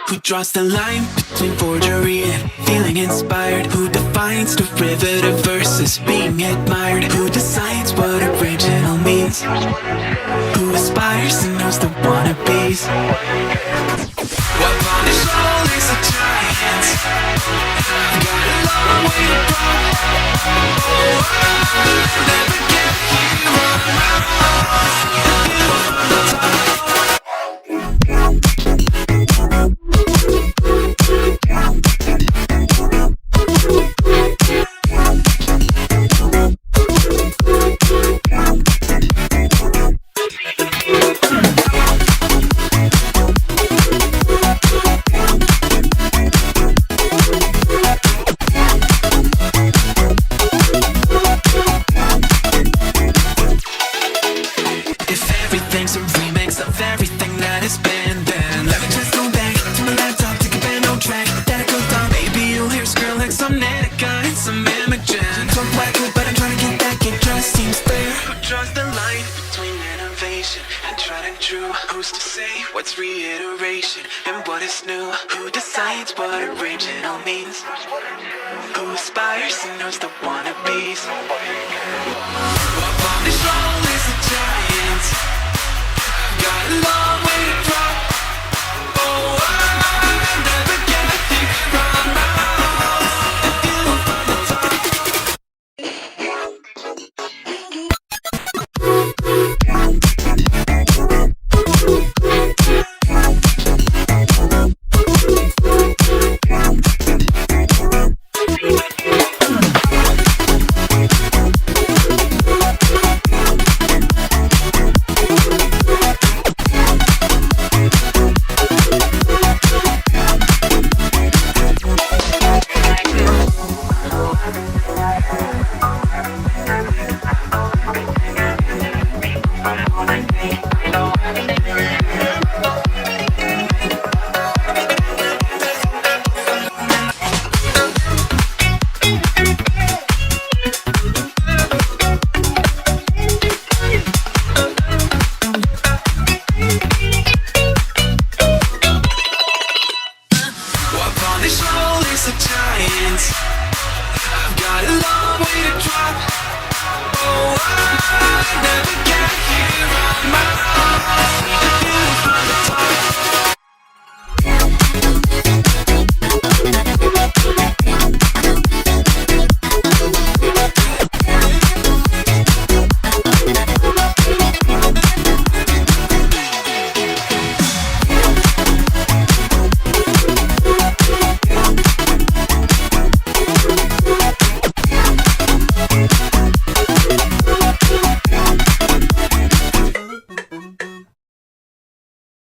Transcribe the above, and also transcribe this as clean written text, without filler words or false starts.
Who draws the line between forgery and feeling inspired? Who defines derivative versus being admired? Who decides what original means? Who aspires and knows the wannabes? What on his shoulders are giants? Got a long way to go. Never get here on my what's reiteration and what is new? Who decides what original means? Who aspires and knows the wannabes? Up on this road